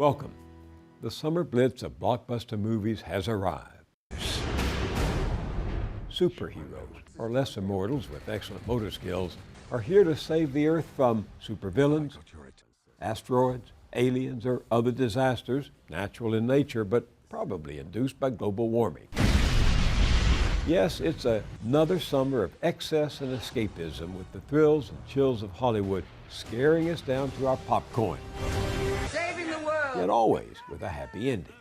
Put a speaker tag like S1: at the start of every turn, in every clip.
S1: Welcome. The summer blitz of blockbuster movies has arrived. Superheroes, or less immortals with excellent motor skills, are here to save the Earth from supervillains, asteroids, aliens, or other disasters, natural in nature, but probably induced by global warming. Yes, it's another summer of excess and escapism, with the thrills and chills of Hollywood scaring us down to our popcorn.
S2: Saving the world!
S1: Yet always with a happy ending.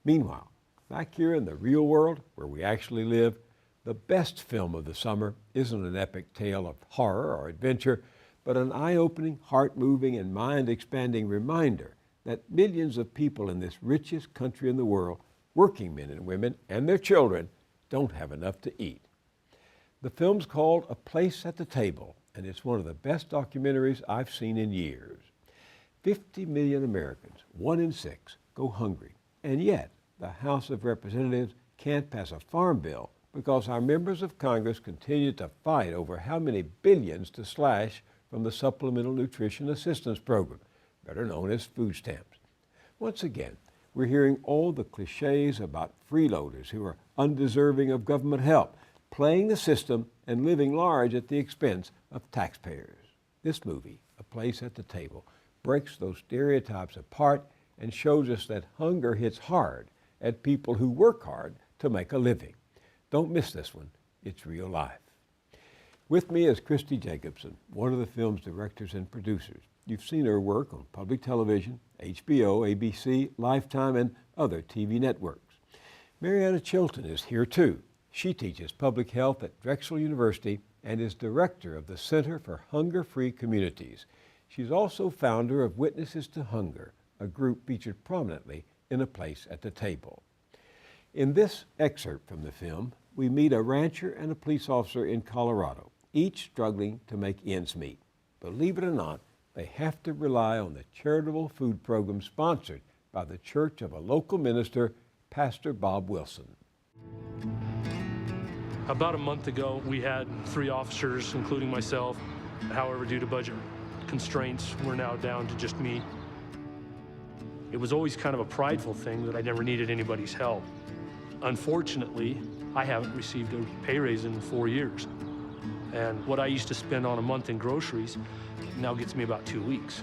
S1: Meanwhile, back here in the real world, where we actually live, the best film of the summer isn't an epic tale of horror or adventure, but an eye-opening, heart-moving, and mind-expanding reminder that millions of people in this richest country in the world, working men and women and their children, don't have enough to eat. The film's called A Place at the Table, and it's one of the best documentaries I've seen in years. 50 million Americans, 1 in 6, go hungry, and yet the House of Representatives can't pass a farm bill because our members of Congress continue to fight over how many billions to slash from the Supplemental Nutrition Assistance Program, better known as food stamps. Once again, we're hearing all the clichés about freeloaders who are undeserving of government help, playing the system and living large at the expense of taxpayers. This movie, A Place at the Table, breaks those stereotypes apart and shows us that hunger hits hard at people who work hard to make a living. Don't miss this one. It's real life. With me is Kristi Jacobson, one of the film's directors and producers. You've seen her work on public television, HBO, ABC, Lifetime, and other TV networks. Mariana Chilton is here too. She teaches public health at Drexel University and is director of the Center for Hunger-Free Communities. She's also founder of Witnesses to Hunger, a group featured prominently in A Place at the Table. In this excerpt from the film, we meet a rancher and a police officer in Colorado, each struggling to make ends meet. Believe it or not, they have to rely on the charitable food program sponsored by the church of a local minister, Pastor Bob Wilson.
S3: About a month ago, we had 3 officers, including myself. However, due to budget constraints, we're now down to just me. It was always kind of a prideful thing that I never needed anybody's help. Unfortunately, I haven't received a pay raise in 4 years. And what I used to spend on a month in groceries now gets me about 2 weeks.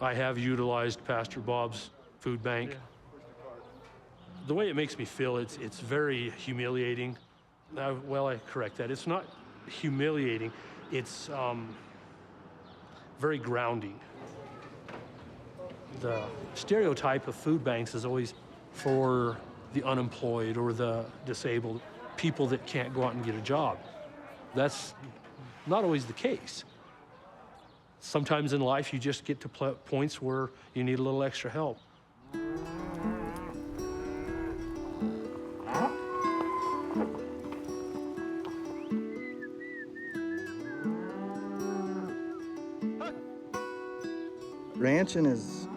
S3: I have utilized Pastor Bob's food bank. The way it makes me feel, it's very humiliating. Well, I correct that. It's not humiliating. It's very grounding. The stereotype of food banks is always for the unemployed or the disabled, people that can't go out and get a job. That's not always the case. Sometimes in life, you just get to points where you need a little extra help.
S4: Ranching is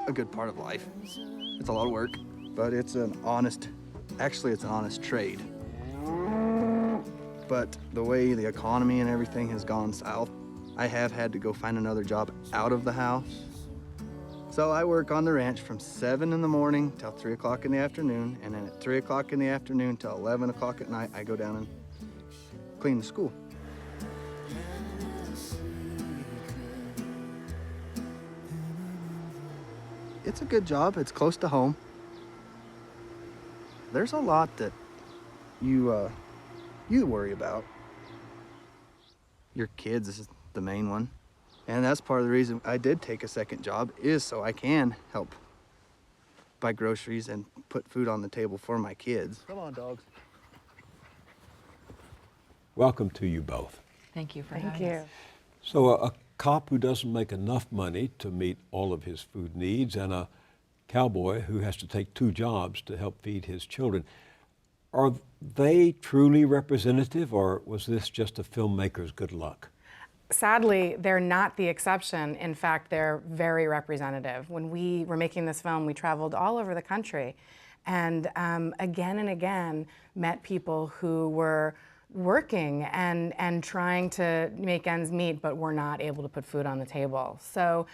S4: a good part of life. It's a lot of work, but it's an honest trade. But the way the economy and everything has gone south, I have had to go find another job out of the house. So I work on the ranch from 7 in the morning till 3 o'clock in the afternoon, and then at 3 o'clock in the afternoon till 11 o'clock at night, I go down and clean the school. It's a good job. It's close to home. There's a lot that you worry about. Your kids is the main one. And that's part of the reason I did take a second job, is so I can help buy groceries and put food on the table for my kids. Come on, dogs.
S1: Welcome to you both.
S5: Thank you for
S6: Thank
S5: having
S6: you.
S5: us.
S1: So a cop who doesn't make enough money to meet all of his food needs, and a cowboy who has to take 2 jobs to help feed his children. Are they truly representative, or was this just a filmmaker's good luck?
S6: Sadly, they're not the exception. In fact, they're very representative. When we were making this film, we traveled all over the country and again met people who were working and trying to make ends meet, but were not able to put food on the table. So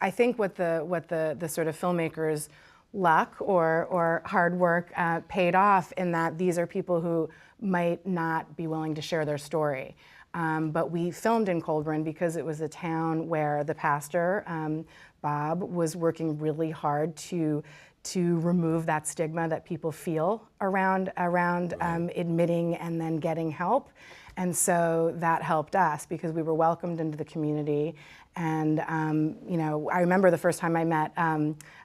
S6: I think what the sort of filmmakers' luck or hard work paid off in that these are people who might not be willing to share their story. But we filmed in Colburn because it was a town where the pastor, Bob, was working really hard to remove that stigma that people feel around admitting and then getting help. And so that helped us because we were welcomed into the community. And you know, I remember the first time I met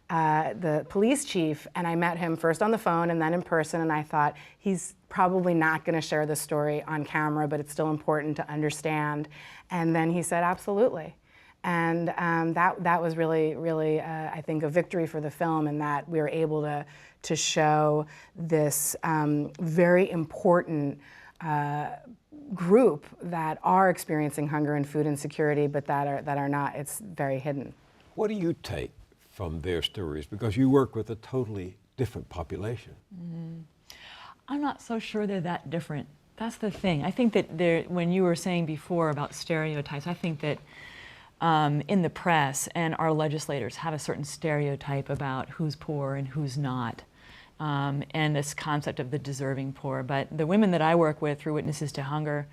S6: the police chief, and I met him first on the phone and then in person, and I thought, he's probably not going to share this story on camera, but it's still important to understand. And then he said, absolutely. And that was really, I think, a victory for the film, in that we were able to show this very important group that are experiencing hunger and food insecurity, but that are not. It's very hidden.
S1: What do you take from their stories? Because you work with a totally different population.
S5: Mm-hmm. I'm not so sure they're that different. That's the thing. I think that when you were saying before about stereotypes, I think that in the press and our legislators have a certain stereotype about who's poor and who's not, and this concept of the deserving poor. But the women that I work with through Witnesses to Hunger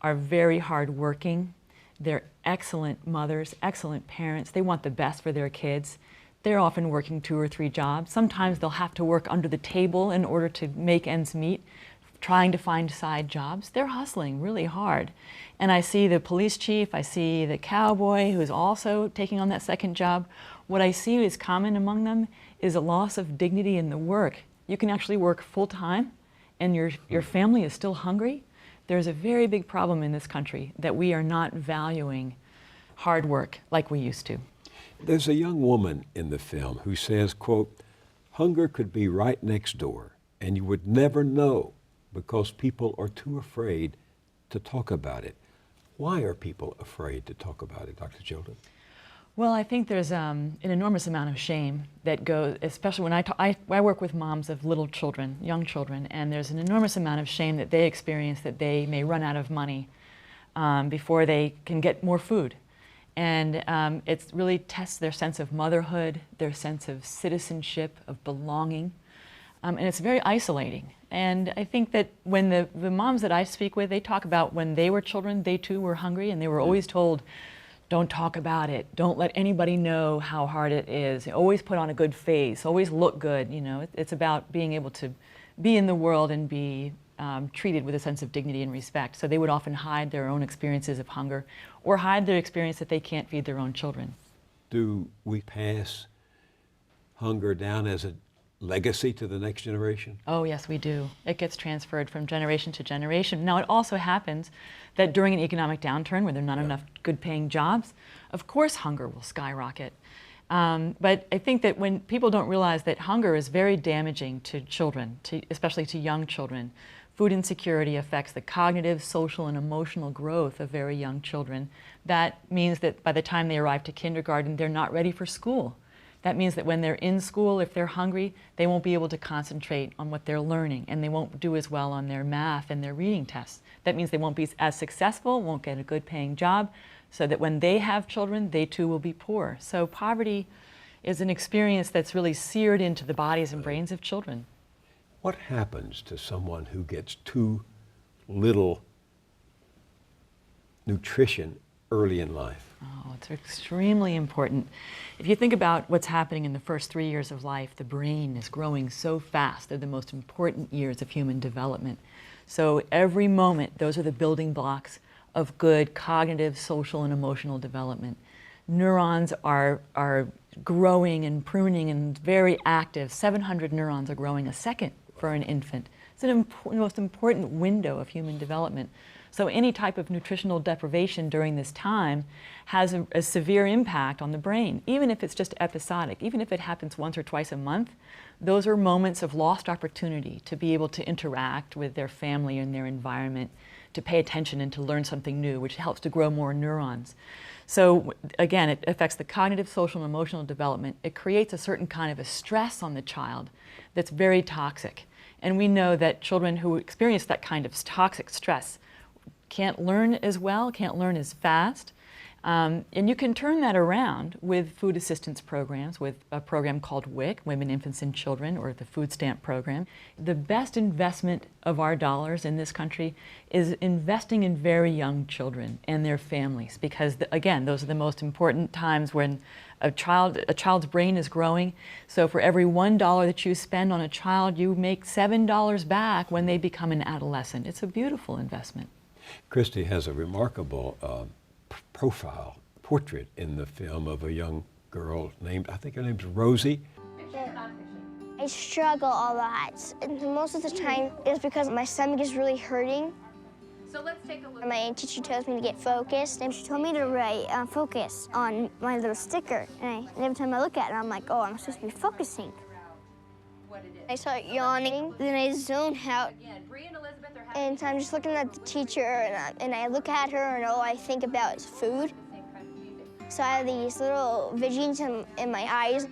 S5: are very hardworking. They're excellent mothers, excellent parents. They want the best for their kids. They're often working 2 or 3 jobs. Sometimes they'll have to work under the table in order to make ends meet, trying to find side jobs. They're hustling really hard. And I see the police chief, I see the cowboy who's also taking on that second job. What I see is common among them is a loss of dignity in the work. You can actually work full-time and your family is still hungry. There's a very big problem in this country that we are not valuing hard work like we used to.
S1: There's a young woman in the film who says, quote, hunger could be right next door and you would never know because people are too afraid to talk about it. Why are people afraid to talk about it, Dr. Chilton?
S5: Well, I think there's an enormous amount of shame that goes, especially when I work with moms of little children, young children, and there's an enormous amount of shame that they experience that they may run out of money before they can get more food. And it really tests their sense of motherhood, their sense of citizenship, of belonging, and it's very isolating. And I think that when the moms that I speak with, they talk about when they were children, they too were hungry, and they were always told, don't talk about it, don't let anybody know how hard it is, always put on a good face, always look good. You know, it's about being able to be in the world and be treated with a sense of dignity and respect. So they would often hide their own experiences of hunger or hide their experience that they can't feed their own children.
S1: Do we pass hunger down as a legacy to the next generation?
S5: Oh yes, we do. It gets transferred from generation to generation. Now it also happens that during an economic downturn where there are not enough good paying jobs, of course hunger will skyrocket. But I think that when people don't realize that hunger is very damaging to children, especially to young children. Food insecurity affects the cognitive, social, and emotional growth of very young children. That means that by the time they arrive to kindergarten, they're not ready for school. That means that when they're in school, if they're hungry, they won't be able to concentrate on what they're learning, and they won't do as well on their math and their reading tests. That means they won't be as successful, won't get a good paying job, so that when they have children, they too will be poor. So poverty is an experience that's really seared into the bodies and brains of children.
S1: What happens to someone who gets too little nutrition early in life?
S5: Oh, it's extremely important. If you think about what's happening in the first 3 years of life, the brain is growing so fast. They're the most important years of human development. So every moment, those are the building blocks of good cognitive, social, and emotional development. Neurons are growing and pruning and very active. 700 neurons are growing a second for an infant. It's the most important window of human development. So any type of nutritional deprivation during this time has a severe impact on the brain, even if it's just episodic, even if it happens once or twice a month. Those are moments of lost opportunity to be able to interact with their family and their environment, to pay attention and to learn something new, which helps to grow more neurons. So again, it affects the cognitive, social, and emotional development. It creates a certain kind of a stress on the child that's very toxic. And we know that children who experience that kind of toxic stress can't learn as well, can't learn as fast. And you can turn that around with food assistance programs, with a program called WIC, Women, Infants, and Children, or the food stamp program. The best investment of our dollars in this country is investing in very young children and their families, because again, those are the most important times when a child's brain is growing. So for every $1 that you spend on a child, you make $7 back when they become an adolescent. It's a beautiful investment.
S1: Kristi has a remarkable portrait in the film of a young girl named, I think her name's Rosie.
S7: I struggle a lot, and most of the time it's because my stomach is really hurting.
S2: So let's take a look.
S7: My teacher tells me to get focused, and she told me to write focus on my little sticker. And every time I look at it, I'm like, oh, I'm supposed to be focusing. I start yawning, then I zone out. And so I'm just looking at the teacher, and I look at her, and all I think about is food. So I have these little visions in my eyes.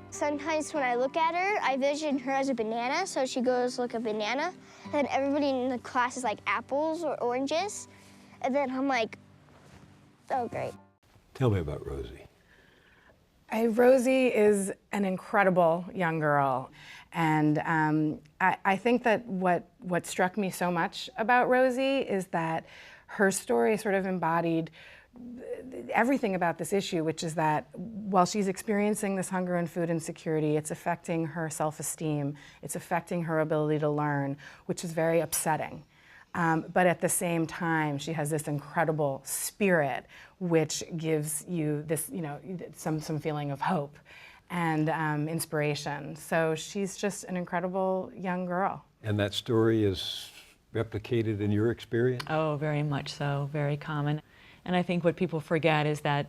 S7: Sometimes when I look at her, I vision her as a banana, so she goes like a banana. And then everybody in the class is like apples or oranges. And then I'm like, oh, great.
S1: Tell me about Rosie.
S6: Rosie is an incredible young girl. And I think that what struck me so much about Rosie is that her story sort of embodied everything about this issue, which is that while she's experiencing this hunger and food insecurity, it's affecting her self-esteem, it's affecting her ability to learn, which is very upsetting. But at the same time, she has this incredible spirit, which gives you this, some feeling of hope and inspiration. So she's just an incredible young girl.
S1: And that story is replicated in your experience?
S5: Oh, very much so, very common. And I think what people forget is that,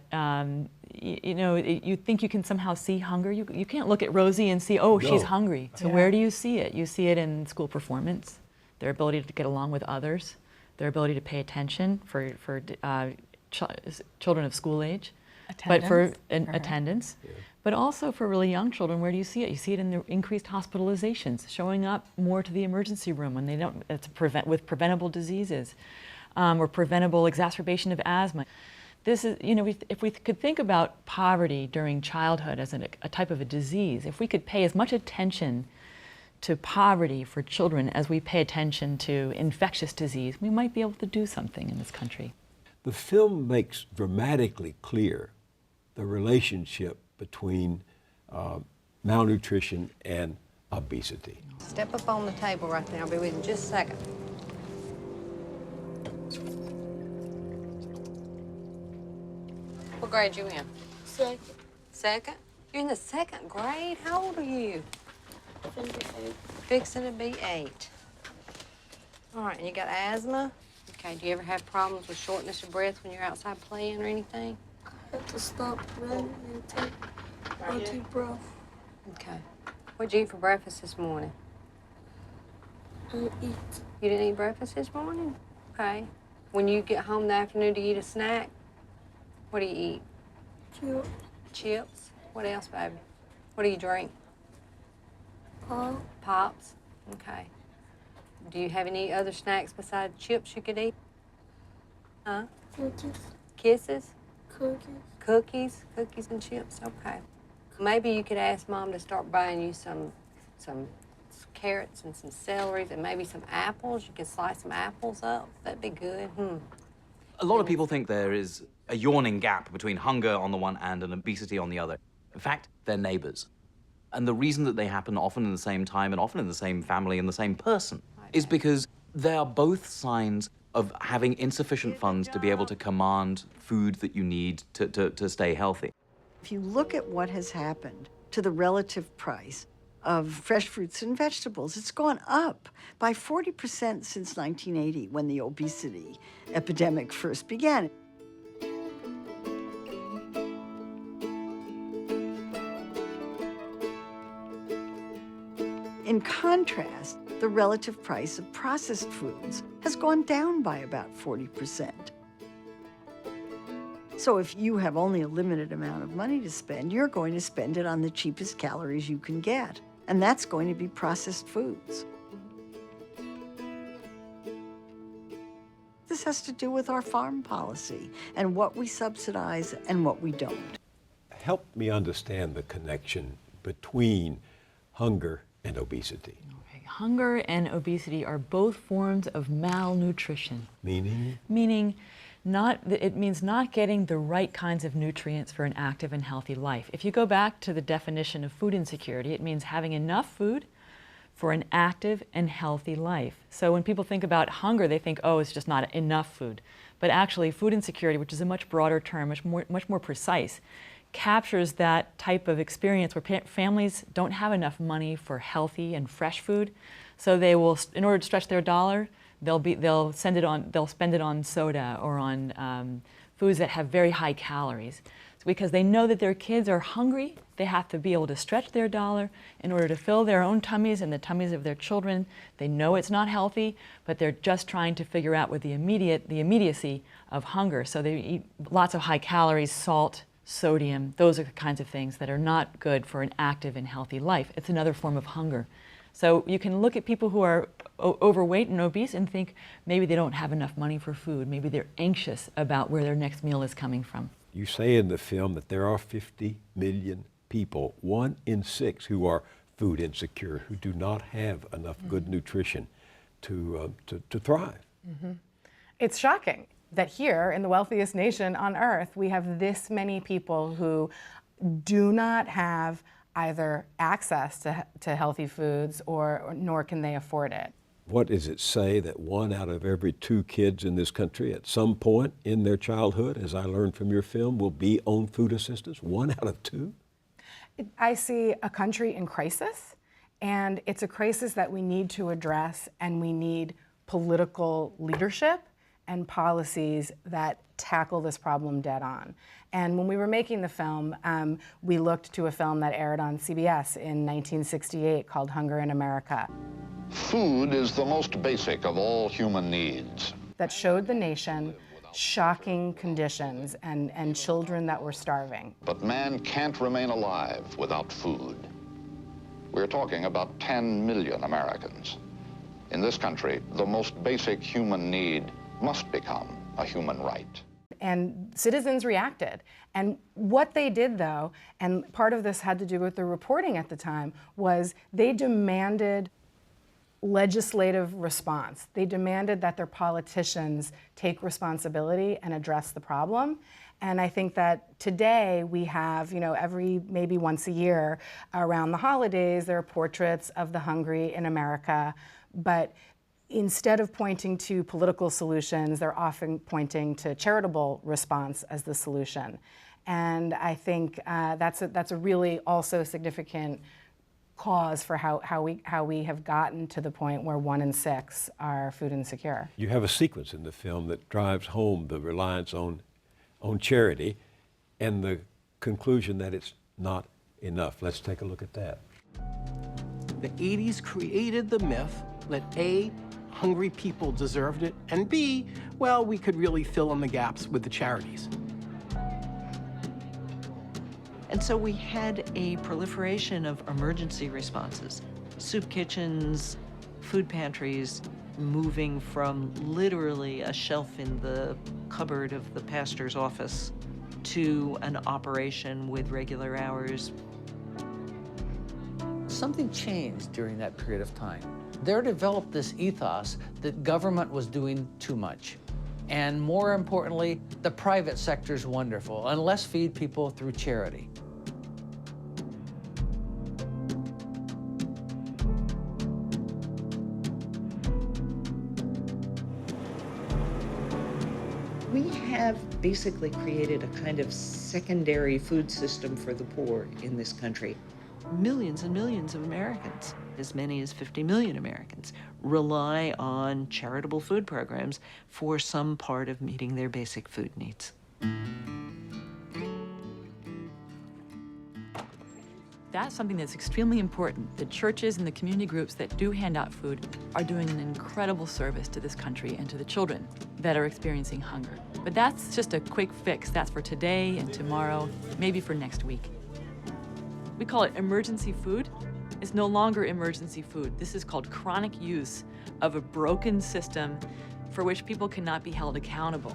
S5: you think you can somehow see hunger. You can't look at Rosie and see, oh, she's hungry. So where do you see it? You see it in school performance, their ability to get along with others, their ability to pay attention for children of school age,
S6: Attendance.
S5: but for attendance. Yeah. But also for really young children, where do you see it? You see it in the increased hospitalizations, showing up more to the emergency room when they don't, with preventable diseases. Or preventable exacerbation of asthma. This is, if we could think about poverty during childhood as a type of a disease, if we could pay as much attention to poverty for children as we pay attention to infectious disease, we might be able to do something in this country.
S1: The film makes dramatically clear the relationship between malnutrition and obesity.
S2: Step up on the table right there. I'll be with you in just a second. What grade you in?
S7: Second.
S2: Second? You're in the second grade? How old are you? Fixing to be 8. All right, and you got asthma? Okay, do you ever have problems with shortness of breath when you're outside playing or anything?
S8: I have to stop running and take a deep breath.
S2: Okay. What'd you eat for breakfast this morning?
S8: I eat.
S2: You didn't eat breakfast this morning? Okay. When you get home in the afternoon, do you eat a snack? What do you eat?
S8: Chips.
S2: Chips? What else, baby? What do you drink?
S8: Pop.
S2: Pops? Okay. Do you have any other snacks besides chips you could eat? Huh?
S8: Cookies.
S2: Kisses?
S8: Cookies.
S2: Cookies? Cookies and chips? Okay. Maybe you could ask Mom to start buying you some carrots and some celery and maybe some apples. You can slice some apples up. That'd be good.
S9: A lot of people think there is a yawning gap between hunger on the one hand and obesity on the other. In fact, they're neighbors. And the reason that they happen often in the same time and often in the same family and the same person is because they are both signs of having insufficient funds to be able to command food that you need to stay healthy.
S10: If you look at what has happened to the relative price of fresh fruits and vegetables, it's gone up by 40% since 1980, when the obesity epidemic first began. In contrast, the relative price of processed foods has gone down by about 40%. So if you have only a limited amount of money to spend, you're going to spend it on the cheapest calories you can get. And that's going to be processed foods. This has to do with our farm policy and what we subsidize and what we don't.
S1: Help me understand the connection between hunger and obesity.
S5: Okay. Hunger and obesity are both forms of malnutrition.
S1: Meaning?
S5: Meaning it means not getting the right kinds of nutrients for an active and healthy life. If you go back to the definition of food insecurity, it means having enough food for an active and healthy life. So when people think about hunger, they think, oh, it's just not enough food. But actually, food insecurity, which is a much broader term, much more precise, captures that type of experience where families don't have enough money for healthy and fresh food. So they will, in order to stretch their dollar, they'll spend it on soda or on foods that have very high calories. So because they know that their kids are hungry, they have to be able to stretch their dollar in order to fill their own tummies and the tummies of their children. They know it's not healthy, but they're just trying to figure out with the immediacy of hunger. So they eat lots of high calories, salt, sodium. Those are the kinds of things that are not good for an active and healthy life. It's another form of hunger. So you can look at people who are overweight and obese and think maybe they don't have enough money for food. Maybe they're anxious about where their next meal is coming from.
S1: You say in the film that there are 50 million people, 1 in 6, who are food insecure, who do not have enough good nutrition to thrive.
S6: Mm-hmm. It's shocking that here in the wealthiest nation on earth, we have this many people who do not have either access to healthy foods nor can they afford it.
S1: What does it say that 1 out of every 2 kids in this country at some point in their childhood, as I learned from your film, will be on food assistance? 1 out of 2?
S6: I see a country in crisis, and it's a crisis that we need to address, and we need political leadership and policies that tackle this problem dead on. And when we were making the film, we looked to a film that aired on CBS in 1968 called Hunger in America.
S11: Food is the most basic of all human needs.
S6: That showed the nation shocking conditions and children that were starving.
S11: But man can't remain alive without food. We're talking about 10 million Americans. In this country, the most basic human need must become a human right.
S6: And citizens reacted. And what they did, though, and part of this had to do with the reporting at the time, was they demanded legislative response. They demanded that their politicians take responsibility and address the problem. And I think that today we have, maybe once a year around the holidays, there are portraits of the hungry in America. But instead of pointing to political solutions, they're often pointing to charitable response as the solution. And I think that's a really also significant cause for how we have gotten to the point where 1 in 6 are food insecure.
S1: You have a sequence in the film that drives home the reliance on charity and the conclusion that it's not enough. Let's take a look at that.
S12: The 80s created the myth that A, hungry people deserved it, and B, well, we could really fill in the gaps with the charities.
S13: And so we had a proliferation of emergency responses. Soup kitchens, food pantries, moving from literally a shelf in the cupboard of the pastor's office to an operation with regular hours.
S14: Something changed during that period of time. There developed this ethos that government was doing too much. And more importantly, the private sector's wonderful, and let's feed people through charity.
S13: We have basically created a kind of secondary food system for the poor in this country. Millions and millions of Americans, as many as 50 million Americans, rely on charitable food programs for some part of meeting their basic food needs.
S5: That's something that's extremely important. The churches and the community groups that do hand out food are doing an incredible service to this country and to the children that are experiencing hunger. But that's just a quick fix. That's for today and tomorrow, maybe for next week. We call it emergency food. It's no longer emergency food. This is called chronic use of a broken system for which people cannot be held accountable.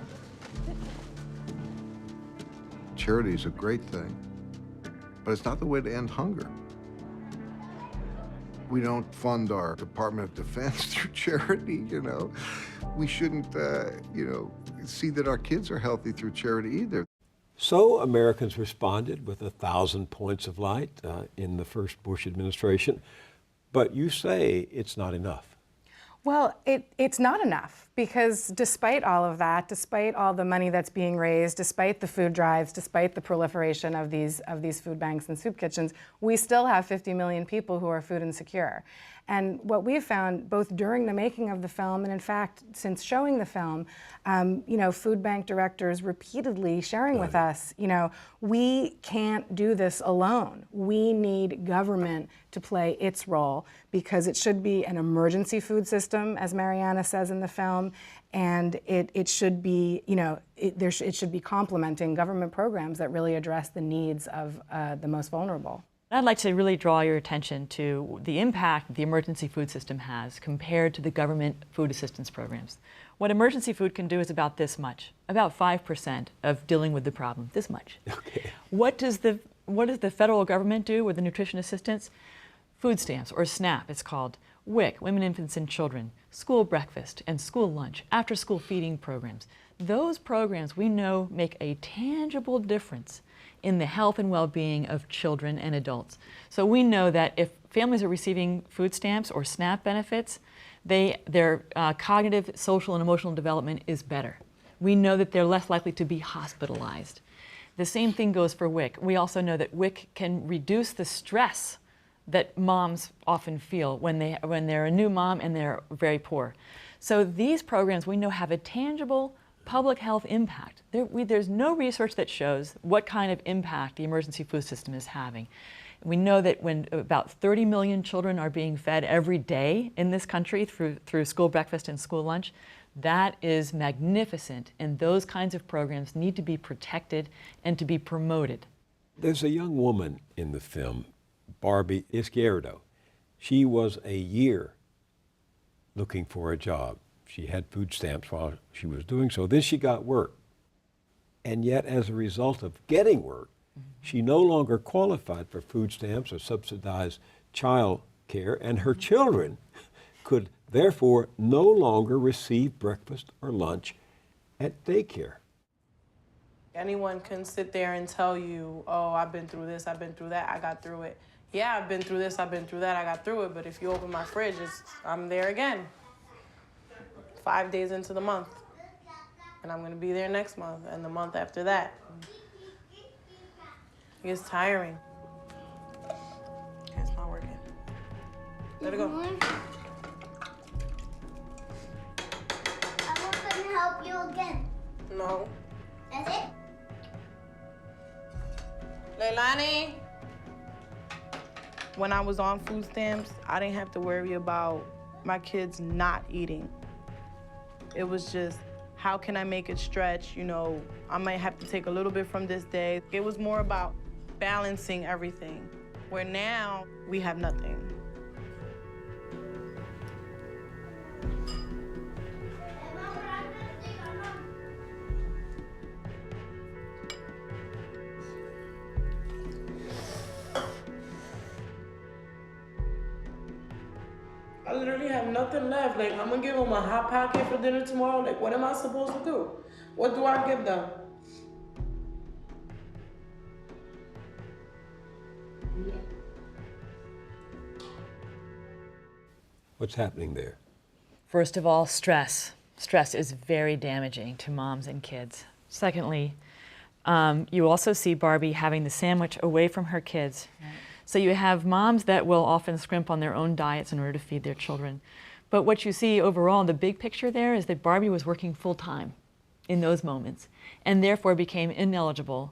S15: Charity is a great thing, but it's not the way to end hunger. We don't fund our Department of Defense through charity, you know. We shouldn't, see that our kids are healthy through charity either.
S1: So Americans responded with 1,000 points of light in the first Bush administration. But you say it's not enough.
S6: Well, it's not enough, because despite all of that, despite all the money that's being raised, despite the food drives, despite the proliferation of these food banks and soup kitchens, we still have 50 million people who are food insecure. And what we've found, both during the making of the film and in fact since showing the film, food bank directors repeatedly sharing with us, we can't do this alone. We need government to play its role, because it should be an emergency food system, as Mariana says in the film, and it should be, it should be complementing government programs that really address the needs of the most vulnerable.
S5: I'd like to really draw your attention to the impact the emergency food system has compared to the government food assistance programs. What emergency food can do is about this much, about 5% of dealing with the problem, this much.
S1: Okay.
S5: What does the federal government do with the nutrition assistance? Food stamps, or SNAP it's called, WIC, Women, Infants, and Children, school breakfast and school lunch, after-school feeding programs. Those programs we know make a tangible difference in the health and well-being of children and adults. So we know that if families are receiving food stamps or SNAP benefits, their cognitive, social, and emotional development is better. We know that they're less likely to be hospitalized. The same thing goes for WIC. We also know that WIC can reduce the stress that moms often feel when they're a new mom and they're very poor. So these programs we know have a tangible public health impact. There's no research that shows what kind of impact the emergency food system is having. We know that when about 30 million children are being fed every day in this country through school breakfast and school lunch, that is magnificent, and those kinds of programs need to be protected and to be promoted.
S1: There's a young woman in the film, Barbie Izquierdo. She was a year looking for a job. She had food stamps while she was doing so. Then she got work. And yet, as a result of getting work, she no longer qualified for food stamps or subsidized child care, and her children could therefore no longer receive breakfast or lunch at daycare.
S16: Anyone can sit there and tell you, oh, I've been through this, I've been through that, I got through it. Yeah, I've been through this, I've been through that, I got through it, but if you open my fridge, I'm there again. 5 days into the month, and I'm gonna be there next month and the month after that. It gets tiring. Okay, it's not working. Let it go.
S8: I want them to help you again.
S16: No.
S8: That's it?
S16: Leilani. When I was on food stamps, I didn't have to worry about my kids not eating. It was just, how can I make it stretch? I might have to take a little bit from this day. It was more about balancing everything, where now we have nothing. I literally have nothing left. Like, I'm gonna give them a Hot Pocket for dinner tomorrow. Like, what am I supposed to do? What do I give them?
S1: What's happening there?
S5: First of all, stress. Stress is very damaging to moms and kids. Secondly, you also see Barbie having the sandwich away from her kids. Right. So you have moms that will often scrimp on their own diets in order to feed their children. But what you see overall in the big picture there is that Barbie was working full-time in those moments and therefore became ineligible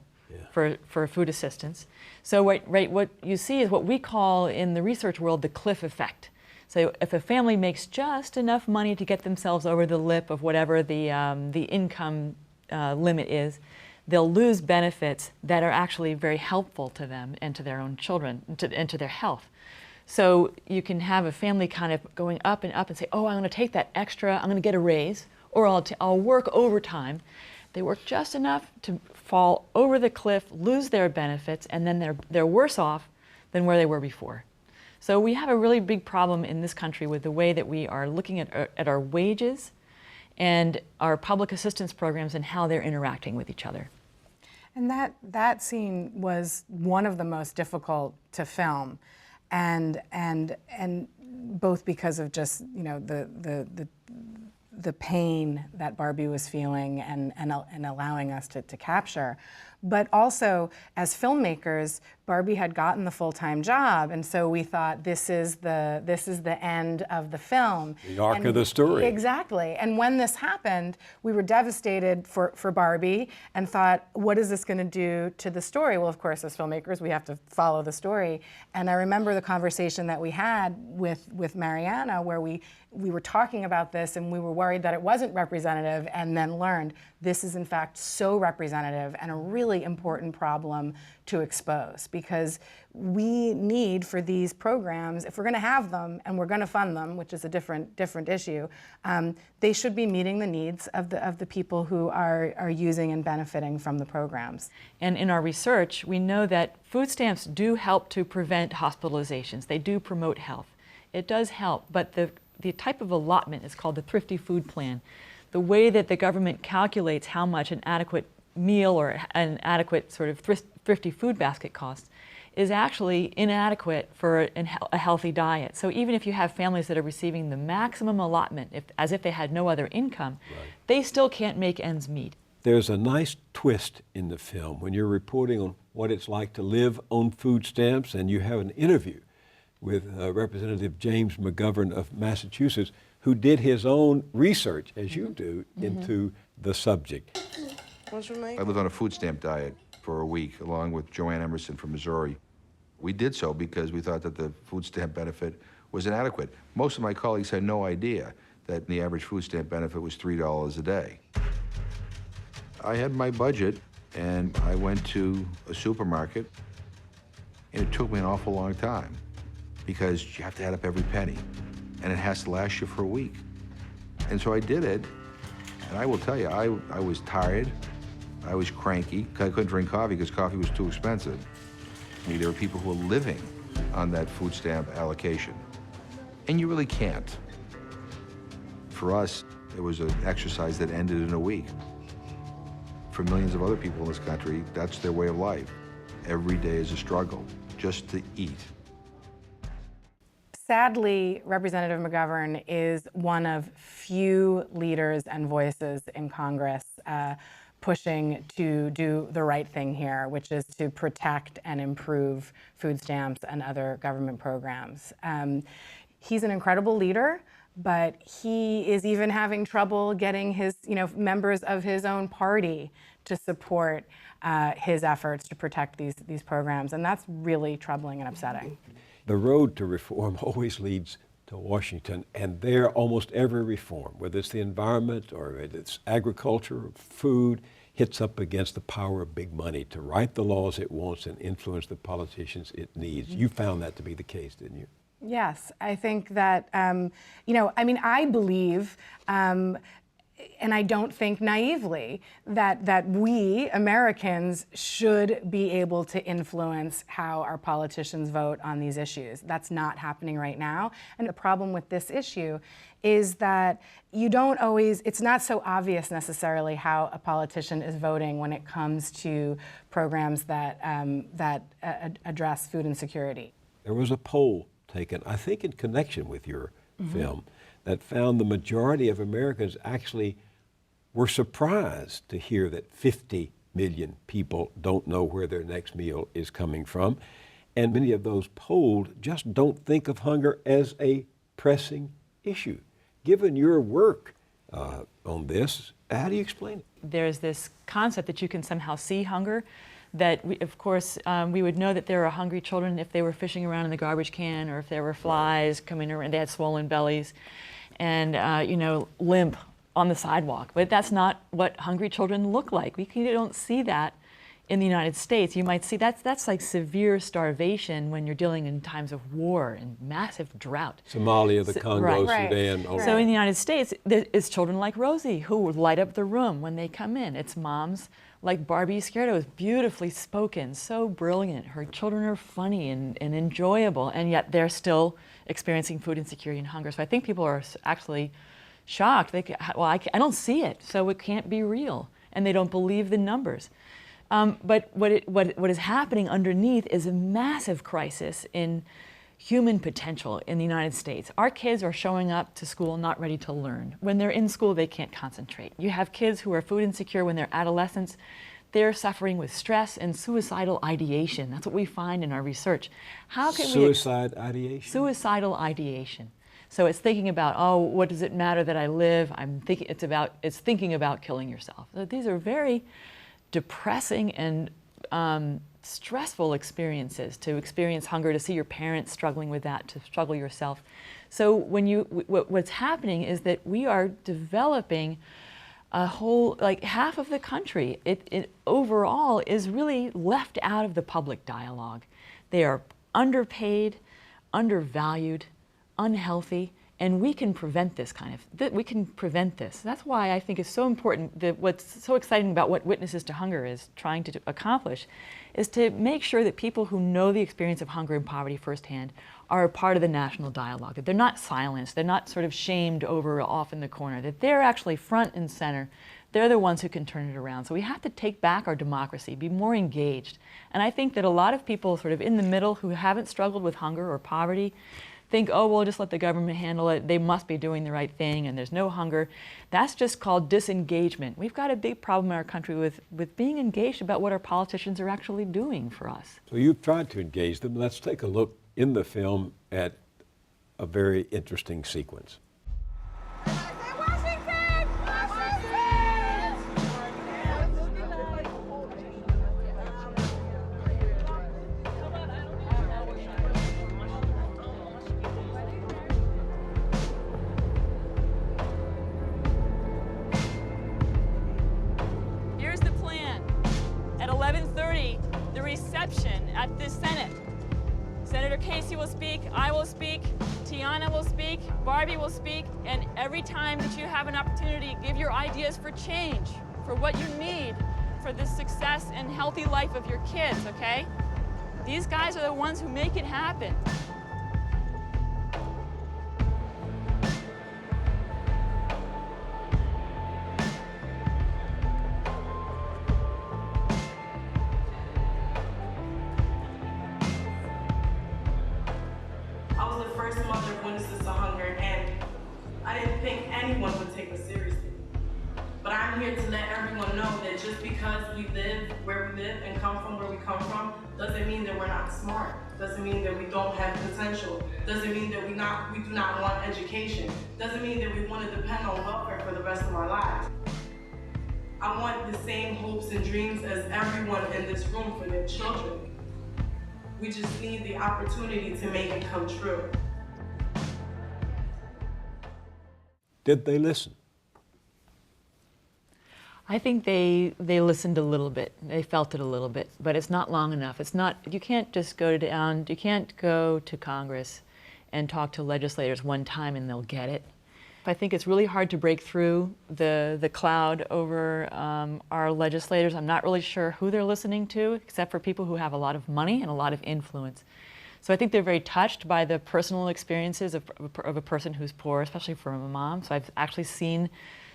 S5: for food assistance. So what you see is what we call in the research world the cliff effect. So if a family makes just enough money to get themselves over the lip of whatever the income limit is, they'll lose benefits that are actually very helpful to them and to their own children and to their health. So you can have a family kind of going up and up and say, oh, I'm going to take that extra, I'm going to get a raise, or I'll work overtime. They work just enough to fall over the cliff, lose their benefits, and then they're worse off than where they were before. So we have a really big problem in this country with the way that we are looking at our wages and our public assistance programs and how they're interacting with each other.
S6: And that scene was one of the most difficult to film, and both because of just the pain that Barbie was feeling and allowing us to capture, but also as filmmakers, Barbie had gotten the full-time job, and so we thought this is the end of the film.
S1: The arc of the story.
S6: Exactly. And when this happened, we were devastated for Barbie and thought, what is this going to do to the story? Well, of course, as filmmakers, we have to follow the story. And I remember the conversation that we had with Mariana, where we were talking about this and we were worried that it wasn't representative, and then learned this is in fact so representative and a really important problem to expose, because we need for these programs, if we're going to have them and we're going to fund them, which is a different issue, they should be meeting the needs of the people who are using and benefiting from the programs.
S5: And in our research, we know that food stamps do help to prevent hospitalizations. They do promote health. It does help, but the type of allotment is called the Thrifty Food Plan. The way that the government calculates how much an adequate meal or an adequate sort of thrifty food basket costs is actually inadequate for a healthy diet. So even if you have families that are receiving the maximum allotment, as if they had no other income, they still can't make ends meet.
S1: There's a nice twist in the film when you're reporting on what it's like to live on food stamps, and you have an interview with Representative James McGovern of Massachusetts, who did his own research, as you do, into the subject.
S17: I lived on a food stamp diet for a week, along with Joanne Emerson from Missouri. We did so because we thought that the food stamp benefit was inadequate. Most of my colleagues had no idea that the average food stamp benefit was $3 a day. I had my budget, and I went to a supermarket, and it took me an awful long time, because you have to add up every penny, and it has to last you for a week. And so I did it, and I will tell you, I was tired, I was cranky, I couldn't drink coffee because coffee was too expensive. I mean, there were people who were living on that food stamp allocation, and you really can't. For us, it was an exercise that ended in a week. For millions of other people in this country, that's their way of life. Every day is a struggle, just to eat.
S6: Sadly, Representative McGovern is one of few leaders and voices in Congress pushing to do the right thing here, which is to protect and improve food stamps and other government programs. He's an incredible leader, but he is even having trouble getting his, members of his own party to support his efforts to protect these programs, and that's really troubling and upsetting.
S1: The road to reform always leads to Washington, and there almost every reform, whether it's the environment or whether it's agriculture or food, hits up against the power of big money to write the laws it wants and influence the politicians it needs. You found that to be the case, didn't you?
S6: Yes, I think that, I believe, and I don't think naively, that we, Americans, should be able to influence how our politicians vote on these issues. That's not happening right now. And the problem with this issue is that you don't always, it's not so obvious necessarily how a politician is voting when it comes to programs that, address food insecurity.
S1: There was a poll taken, I think in connection with your film, that found the majority of Americans actually were surprised to hear that 50 million people don't know where their next meal is coming from. And many of those polled just don't think of hunger as a pressing issue. Given your work on this, how do you explain it?
S5: There's this concept that you can somehow see hunger, that of course, we would know that there are hungry children if they were fishing around in the garbage can, or if there were flies coming around, they had swollen bellies, and you know, limp on the sidewalk. But that's not what hungry children look like. We don't see that in the United States. You might see that's like severe starvation when you're dealing in times of war and massive drought.
S1: Somalia, the Congo, Sudan.
S5: Right. So in the United States, it's children like Rosie who light up the room when they come in. It's moms like Barbie Izquierdo, is beautifully spoken, so brilliant. Her children are funny and enjoyable, and yet they're still experiencing food insecurity and hunger. So I think people are actually shocked. I don't see it, so it can't be real, and they don't believe the numbers. But what is happening underneath is a massive crisis in human potential in the United States. Our kids are showing up to school not ready to learn. When they're in school, they can't concentrate. You have kids who are food insecure when they're adolescents. They're suffering with stress and suicidal ideation. That's what we find in our research. How can
S1: ideation?
S5: Suicidal ideation. So it's thinking about, oh, what does it matter that I live? It's thinking about killing yourself. So these are very depressing and stressful experiences, to experience hunger, to see your parents struggling with that, to struggle yourself. So what's happening is that we are developing a whole, like half of the country, it overall is really left out of the public dialogue. They are underpaid, undervalued, unhealthy, and we can prevent this we can prevent this. That's why I think it's so important that what's so exciting about what Witnesses to Hunger is trying to accomplish is to make sure that people who know the experience of hunger and poverty firsthand are a part of the national dialogue, that they're not silenced, they're not sort of shamed over off in the corner, that they're actually front and center. They're the ones who can turn it around. So we have to take back our democracy, be more engaged. And I think that a lot of people sort of in the middle who haven't struggled with hunger or poverty think, oh, well, just let the government handle it. They must be doing the right thing and there's no hunger. That's just called disengagement. We've got a big problem in our country with being engaged about what our politicians are actually doing for us.
S1: So you've tried to engage them. Let's take a look in the film at a very interesting sequence.
S5: At the Senate. Senator Casey will speak, I will speak, Tiana will speak, Barbie will speak, and every time that you have an opportunity, give your ideas for change, for what you need for the success and healthy life of your kids, okay? These guys are the ones who make it happen.
S16: Anyone would take us seriously. But I'm here to let everyone know that just because we live where we live and come from where we come from doesn't mean that we're not smart. Doesn't mean that we don't have potential. Doesn't mean that we do not want education. Doesn't mean that we want to depend on welfare for the rest of our lives. I want the same hopes and dreams as everyone in this room for their children. We just need the opportunity to make it come true.
S1: Did they listen?
S5: I think they listened a little bit. They felt it a little bit, but it's not long enough. It's not, you can't just go to Congress and talk to legislators one time and they'll get it. I think it's really hard to break through the cloud over our legislators. I'm not really sure who they're listening to, except for people who have a lot of money and a lot of influence. So I think they're very touched by the personal experiences of a person who's poor, especially for a mom. So I've actually seen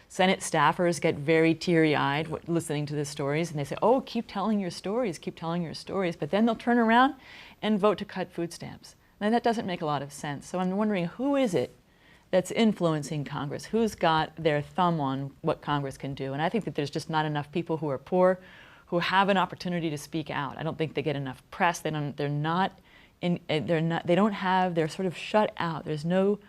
S5: Senate staffers get very teary-eyed listening to the stories, and they say, oh, keep telling your stories, keep telling your stories. But then they'll turn around and vote to cut food stamps. And that doesn't make a lot of sense. So I'm wondering, who is it that's influencing Congress? Who's got their thumb on what Congress can do? And I think that there's just not enough people who are poor who have an opportunity to speak out. I don't think they get enough press. They're sort of shut out. There's no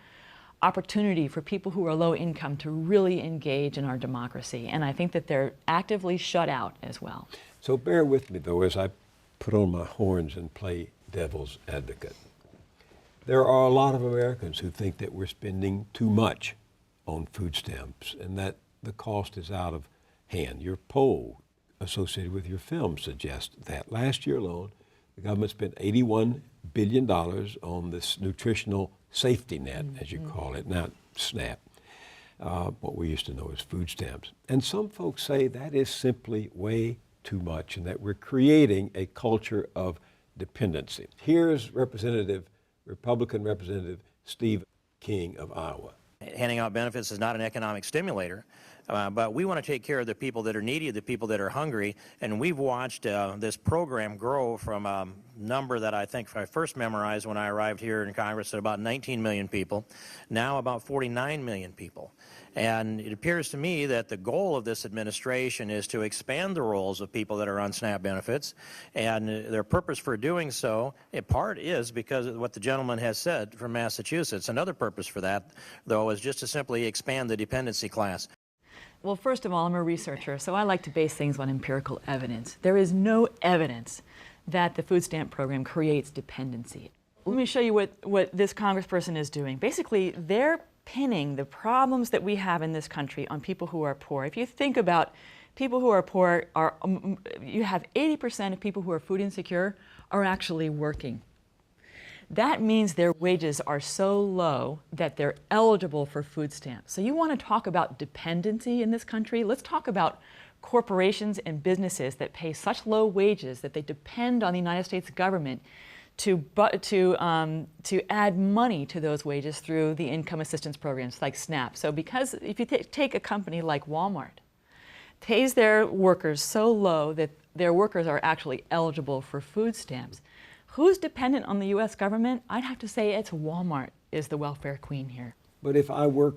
S5: opportunity for people who are low income to really engage in our democracy. And I think that they're actively shut out as well.
S1: So bear with me, though, as I put on my horns and play devil's advocate. There are a lot of Americans who think that we're spending too much on food stamps and that the cost is out of hand. Your poll associated with your film suggests that. Last year alone, the government spent $81 billion on this nutritional safety net, as you call it, not SNAP, what we used to know as food stamps. And some folks say that is simply way too much and that we're creating a culture of dependency. Here's Republican Representative Steve King of Iowa.
S18: Handing out benefits is not an economic stimulator, but we want to take care of the people that are needy, the people that are hungry, and we've watched this program grow from a number that I think I first memorized when I arrived here in Congress at about 19 million people, now about 49 million people. And it appears to me that the goal of this administration is to expand the roles of people that are on SNAP benefits, and their purpose for doing so, in part, is because of what the gentleman has said from Massachusetts. Another purpose for that, though, is just to simply expand the dependency class.
S5: Well, first of all, I'm a researcher, so I like to base things on empirical evidence. There is no evidence that the food stamp program creates dependency. Let me show you what this congressperson is doing. Basically, they're pinning the problems that we have in this country on people who are poor. If you think about people who are poor, you have 80% of people who are food insecure are actually working. That means their wages are so low that they're eligible for food stamps. So you want to talk about dependency in this country? Let's talk about corporations and businesses that pay such low wages that they depend on the United States government to add money to those wages through the income assistance programs like SNAP. So because if you take a company like Walmart, pays their workers so low that their workers are actually eligible for food stamps. Who's dependent on the U.S. government? I'd have to say it's Walmart is the welfare queen here.
S1: But if I were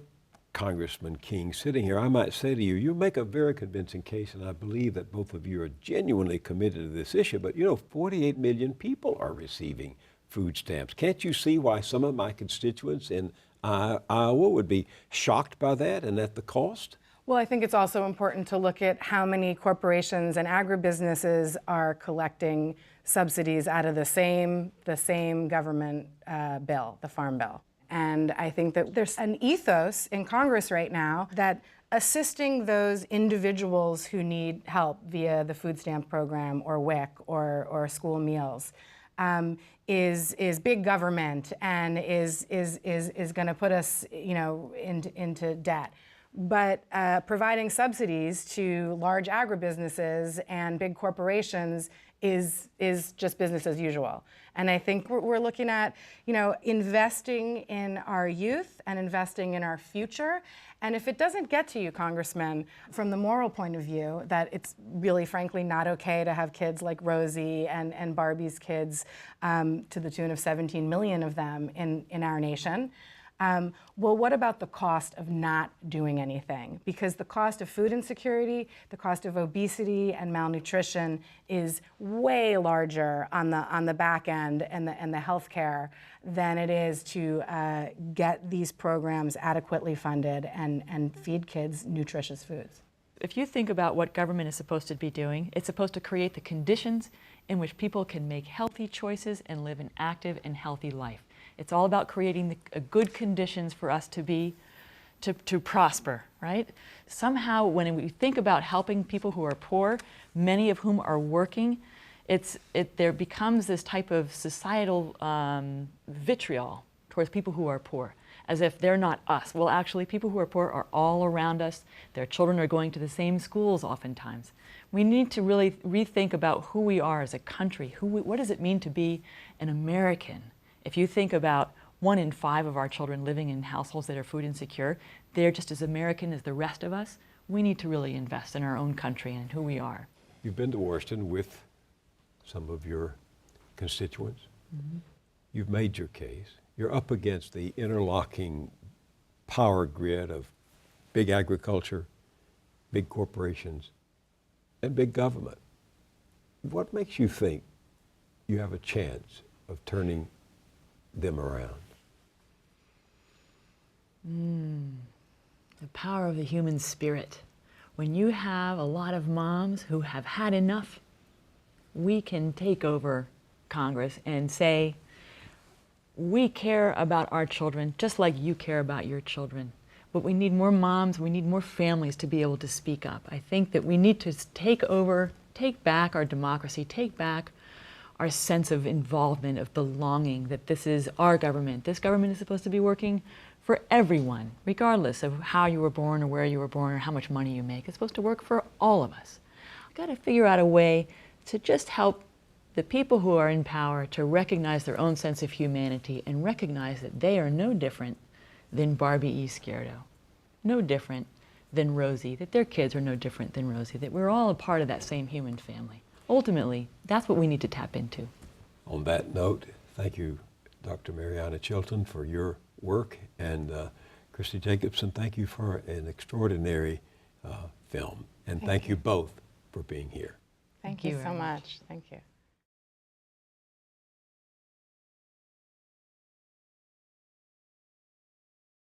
S1: Congressman King sitting here, I might say to you, you make a very convincing case, and I believe that both of you are genuinely committed to this issue, but 48 million people are receiving food stamps. Can't you see why some of my constituents in Iowa would be shocked by that and at the cost?
S6: Well, I think it's also important to look at how many corporations and agribusinesses are collecting subsidies out of the same government bill, the Farm Bill. And I think that there's an ethos in Congress right now that assisting those individuals who need help via the food stamp program or WIC or school meals is big government and is going to put us into debt. But providing subsidies to large agribusinesses and big corporations is just business as usual. And I think we're looking at, investing in our youth and investing in our future. And if it doesn't get to you, Congressman, from the moral point of view, that it's really, frankly, not okay to have kids like Rosie and Barbie's kids to the tune of 17 million of them in our nation, well, what about the cost of not doing anything? Because the cost of food insecurity, the cost of obesity and malnutrition is way larger on the back end and the healthcare than it is to get these programs adequately funded and feed kids nutritious foods.
S5: If you think about what government is supposed to be doing, it's supposed to create the conditions in which people can make healthy choices and live an active and healthy life. It's all about creating good conditions for us to prosper, right? Somehow, when we think about helping people who are poor, many of whom are working, there becomes this type of societal vitriol towards people who are poor, as if they're not us. Well, actually, people who are poor are all around us. Their children are going to the same schools oftentimes. We need to really rethink about who we are as a country. What does it mean to be an American? If you think about 1 in 5 of our children living in households that are food insecure, they're just as American as the rest of us. We need to really invest in our own country and who we are.
S1: You've been to Washington with some of your constituents. Mm-hmm. You've made your case. You're up against the interlocking power grid of big agriculture, big corporations, and big government. What makes you think you have a chance of turning them around?
S5: power of the human spirit. When you have a lot of moms who have had enough, we can take over Congress and say, we care about our children just like you care about your children. But we need more moms, we need more families to be able to speak up. I think that we need to take back our democracy, take back our sense of involvement, of belonging, that this is our government. This government is supposed to be working for everyone, regardless of how you were born or where you were born or how much money you make. It's supposed to work for all of us. We've got to figure out a way to just help the people who are in power to recognize their own sense of humanity and recognize that they are no different than Barbie E. Scardo, no different than Rosie, that their kids are no different than Rosie, that we're all a part of that same human family. Ultimately, that's what we need to tap into.
S1: On that note, thank you, Dr. Mariana Chilton, for your work, and Kristi Jacobson, thank you for an extraordinary film. And thank you both for being here.
S6: Thank you so much. Thank you.